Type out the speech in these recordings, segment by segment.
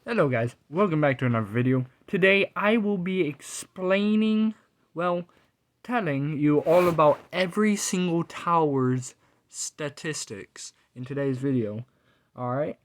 Hello guys, welcome back to another video. Today I will be explaining, telling you all about every single tower's statistics in today's video. Alright,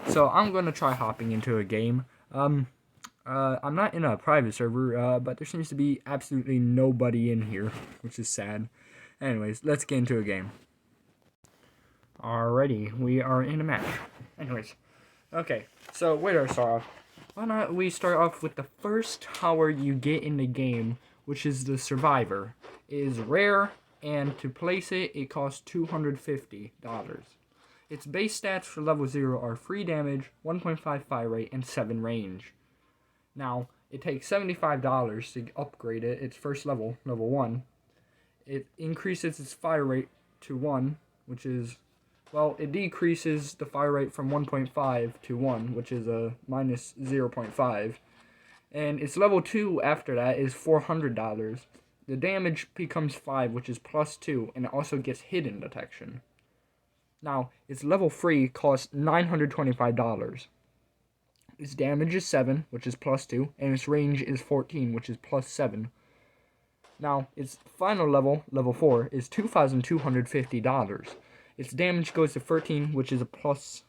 so I'm going to try hopping into a game. I'm not in a private server, but there seems to be absolutely nobody in here, which is sad. Anyways, let's get into a game. Alrighty, we are in a match. Anyways. Okay, so where do I start off? Why not we start off with the first tower you get in the game, which is the Survivor. It is rare, and to place it, it costs $250. Its base stats for level 0 are 3 damage, 1.5 fire rate, and 7 range. Now, it takes $75 to upgrade it, its first level, level 1. It increases its fire rate to 1, which is... well, it decreases the fire rate from 1.5 to 1, which is a minus 0.5. And its level 2 after that is $400. The damage becomes 5, which is plus 2, and it also gets hidden detection. Now, its level 3 costs $925. Its damage is 7, which is plus 2, and its range is 14, which is plus 7. Now, its final level, level 4, is $2,250. Its damage goes to 13, which is a plus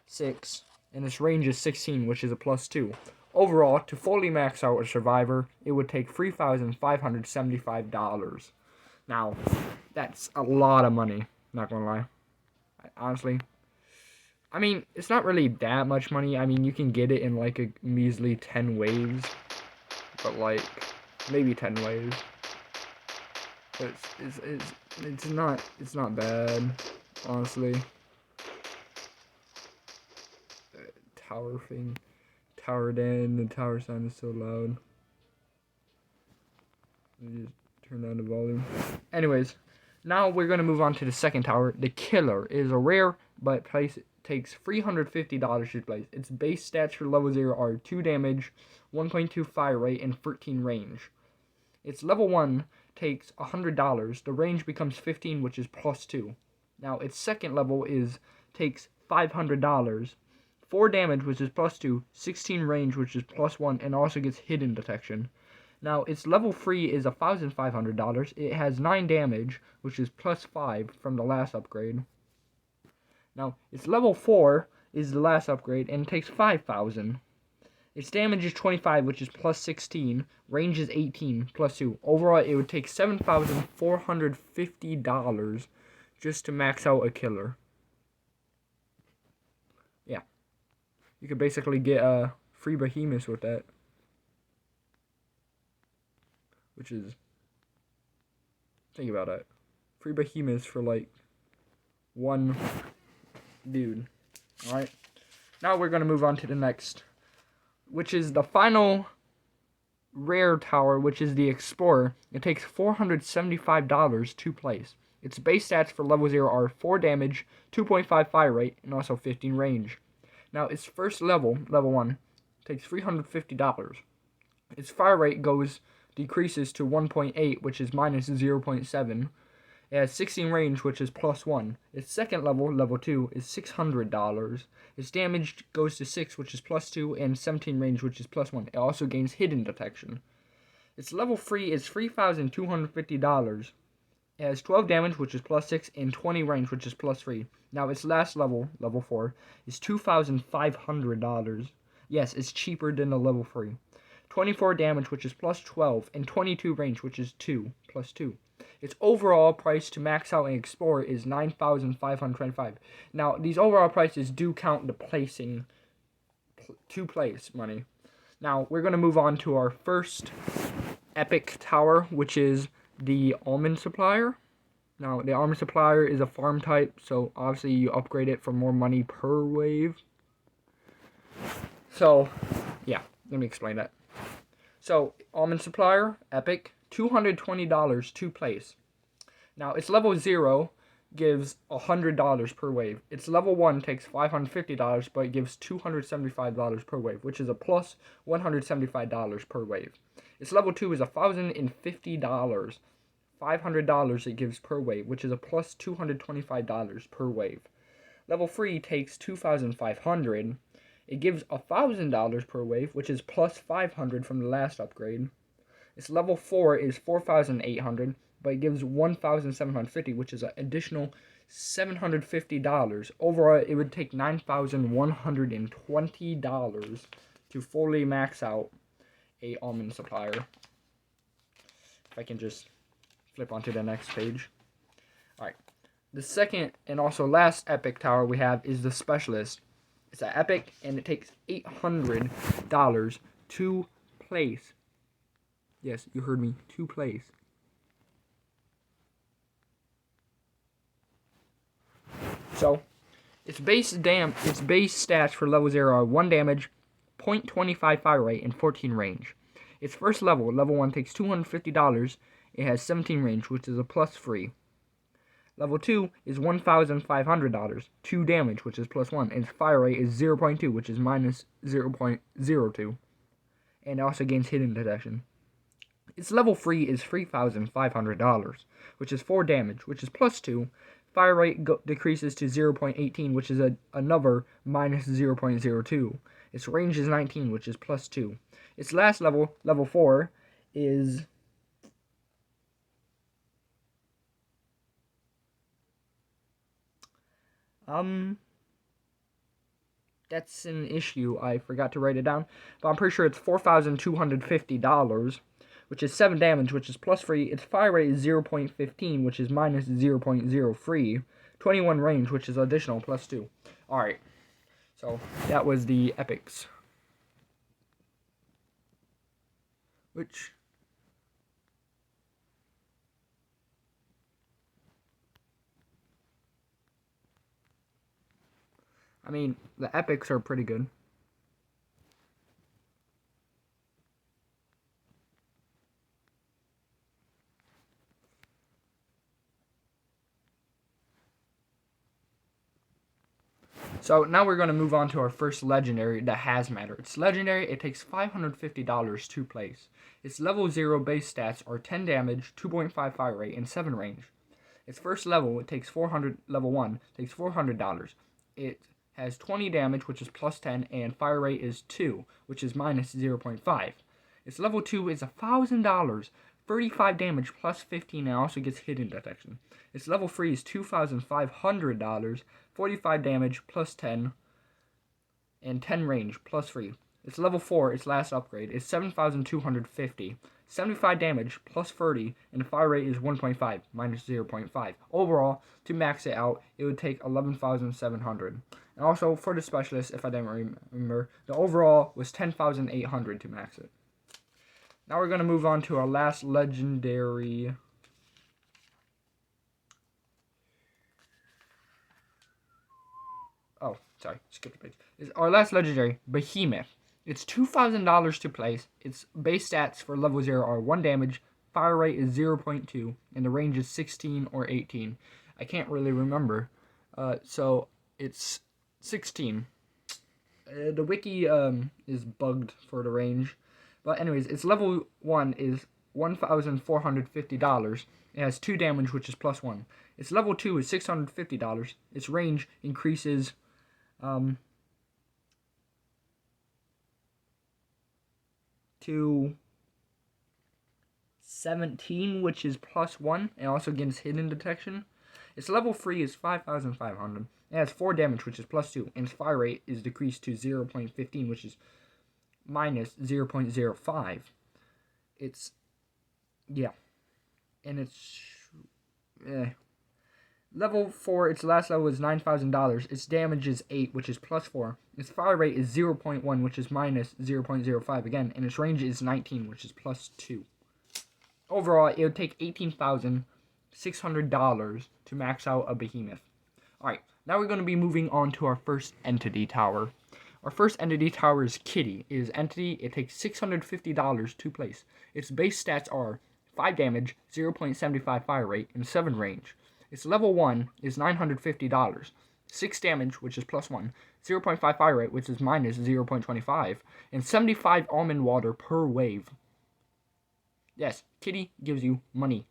6, and its range is 16, which is a plus 2. Overall, to fully max out a Survivor, it would take $3,575. Now, that's a lot of money, not gonna lie. Honestly. I mean, it's not really that much money. I mean, you can get it in like a measly 10 waves, but like, maybe 10 waves. It's not bad, honestly. Tower thing, tower den, the tower sound is so loud. Let me just turn down the volume. Anyways, now we're gonna move on to the second tower. The Killer is a rare, but takes $350 to place. Its base stats for level 0 are 2 damage, 1.2 fire rate, and 13 range. Its level 1 takes $100. The range becomes 15, which is plus 2. Now, its second level takes $500. 4 damage, which is plus 2. 16 range, which is plus 1, and also gets hidden detection. Now, its level 3 is $1,500. It has 9 damage, which is plus 5 from the last upgrade. Now, its level 4 is the last upgrade, and it takes $5,000. Its damage is 25, which is plus 16. Range is 18, plus 2. Overall, it would take $7,450 just to max out a Killer. Yeah. You could basically get a free behemoths with that. Which is... think about it. Free behemoths for, like, one dude. Alright. Now we're going to move on to the next, which is the final rare tower, which is the Explorer. It takes $475 to place. Its base stats for level 0 are 4 damage, 2.5 fire rate, and also 15 range. Now, its first level, level 1, takes $350. Its fire rate decreases to 1.8, which is minus 0.7. It has 16 range, which is plus 1. Its second level, level 2, is $600. Its damage goes to 6, which is plus 2, and 17 range, which is plus 1. It also gains hidden detection. Its level 3 is $3,250. It has 12 damage, which is plus 6, and 20 range, which is plus 3. Now, its last level, level 4, is $2,500. Yes, it's cheaper than the level 3. 24 damage, which is plus 12, and 22 range, which is 2, plus 2. Its overall price to max out and Explorer is $9,525. Now, these overall prices do count the placing to place money. Now, we're going to move on to our first epic tower, which is the Almond Supplier. Now, the Almond Supplier is a farm type, so obviously you upgrade it for more money per wave. So, yeah, let me explain that. So, Almond Supplier, epic, $220 to place. Now, its level 0 gives $100 per wave. Its level 1 takes $550, but it gives $275 per wave, which is a plus $175 per wave. Its level 2 is $1,050. $500 it gives per wave, which is a plus $225 per wave. Level 3 takes $2,500. It gives $1,000 per wave, which is plus 500 from the last upgrade. Its level 4 is 4,800, but it gives 1,750, which is an additional $750. Overall, it would take $9,120 to fully max out a almond supplier. If I can just flip onto the next page. Alright. The second and also last epic tower we have is the Specialist. It's an epic, and it takes $800 to place. Yes, you heard me. To place. So, its base stats for level 0 are 1 damage, 0.25 fire rate, and 14 range. Its first level, level 1, takes $250. It has 17 range, which is a plus free. Level 2 is $1,500, 2 damage, which is plus 1, and its fire rate is 0.2, which is minus 0.02. And it also gains hidden detection. Its level 3 is $3,500, which is 4 damage, which is plus 2. Fire rate decreases to 0.18, which is another minus 0.02. Its range is 19, which is plus 2. Its last level, level 4, is that's an issue. I forgot to write it down, but I'm pretty sure it's $4,250, which is 7 damage, which is plus 3. Its fire rate is 0.15, which is minus 0.03. 21 range, which is additional plus 2. Alright, so that was the epics. I mean, the epics are pretty good. So now we're going to move on to our first legendary, the Hazmatter. It's legendary. It takes $550 to place. Its level 0 base stats are 10 damage, 2.5 fire rate, and 7 range. Its first level, level 1, takes $400. It has 20 damage, which is plus 10, and fire rate is 2, which is minus 0.5. Its level 2 is $1,000, 35 damage plus 15, and also gets hidden detection. Its level 3 is $2,500, 45 damage plus 10, and 10 range plus 3. Its level 4, its last upgrade, is 7,250, 75 damage plus 30, and the fire rate is 1.5, minus 0.5. Overall, to max it out, it would take 11,700. And also, for the Specialist, if I didn't remember, the overall was 10,800 to max it. Now we're going to move on to our last legendary. Oh, sorry, skip the page. Our last legendary, Behemoth. It's $2,000 to place. Its base stats for level 0 are 1 damage, fire rate is 0.2, and the range is 16 or 18. I can't really remember. So it's 16. The wiki is bugged for the range. But anyways, its level 1 is $1,450. It has 2 damage, which is plus 1. Its level 2 is $650. Its range increases to 17, which is plus 1, and also gains hidden detection. Its level 3 is 5,500. It has 4 damage, which is plus 2, and its fire rate is decreased to 0.15, which is minus 0.05. It's, yeah, and it's, level 4, its last level is $9,000. Its damage is 8, which is plus 4. Its fire rate is 0.1, which is minus 0.05 again, and its range is 19, which is plus 2. Overall, it would take $18,600 to max out a Behemoth. Alright, now we're going to be moving on to our first entity tower. Our first entity tower is Kitty. It is entity. It takes $650 to place. Its base stats are 5 damage, 0.75 fire rate, and 7 range. Its level 1 is $950. 6 damage, which is plus 1, 0.5 fire rate, which is minus 0.25, and 75 almond water per wave. Yes, Kitty gives you money.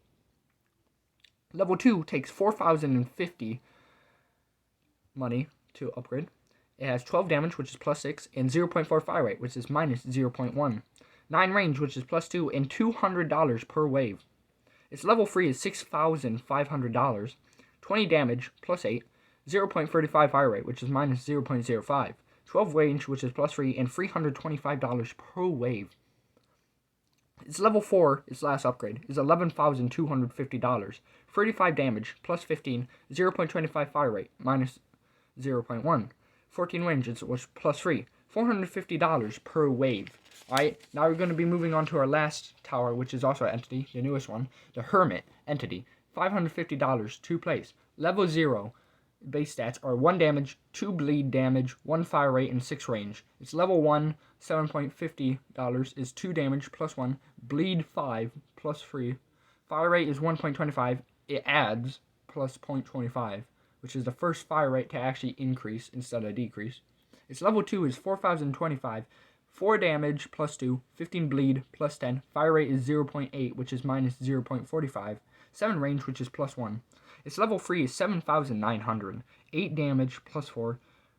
Level 2 takes $4,050 money to upgrade. It has 12 damage, which is plus 6, and 0.4 fire rate, which is minus 0.1. 9 range, which is plus 2, and $200 per wave. Its level 3 is $6,500. 20 damage, plus 8. 0.35 fire rate, which is minus 0.05. 12 range, which is plus 3, and $325 per wave. Its level 4, its last upgrade, is $11,250. 35 damage, plus 15. 0.25 fire rate, minus 0.1. 14 range, which plus 3. $450 per wave. Alright, now we're going to be moving on to our last tower, which is also an entity, the newest one, the Hermit entity. $550, 2 plays. Level 0 base stats are 1 damage, 2 bleed damage, 1 fire rate, and 6 range. Its level 1, $7.50 is 2 damage plus 1, bleed 5 plus 3. Fire rate is 1.25. It adds plus 0.25, which is the first fire rate to actually increase instead of decrease. Its level 2 is 4,025. 4 damage plus 2, 15 bleed plus 10. Fire rate is 0.8, which is minus 0.45. 7 range, which is plus 1. Its level 3 is 7,900. 8 damage plus 4.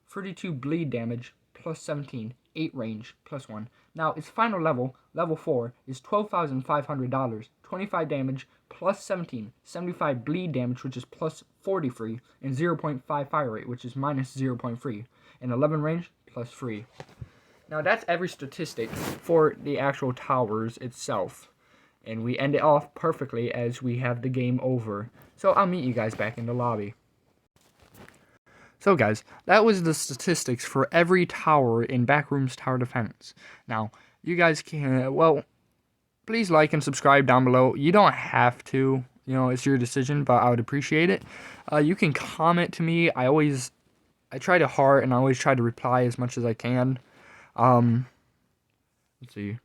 32 bleed damage plus 17. 8 range plus 1. Now, its final level, level 4, is $12,500. 25 damage plus 17. 75 bleed damage, which is plus 43. And 0.5 fire rate, which is minus 0.3. And 11 range plus 3. Now that's every statistic for the actual towers itself. And we end it off perfectly as we have the game over. So I'll meet you guys back in the lobby. So guys, that was the statistics for every tower in Backroom's Tower Defense. Now, you guys can, well, please like and subscribe down below. You don't have to, it's your decision, but I would appreciate it. You can comment to me. I try to heart and I always try to reply as much as I can. Let's see.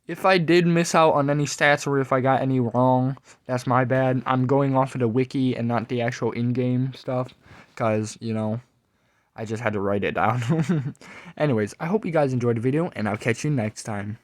If I did miss out on any stats or if I got any wrong, that's my bad. I'm going off of the wiki and not the actual in-game stuff, because, I just had to write it down. Anyways, I hope you guys enjoyed the video, and I'll catch you next time.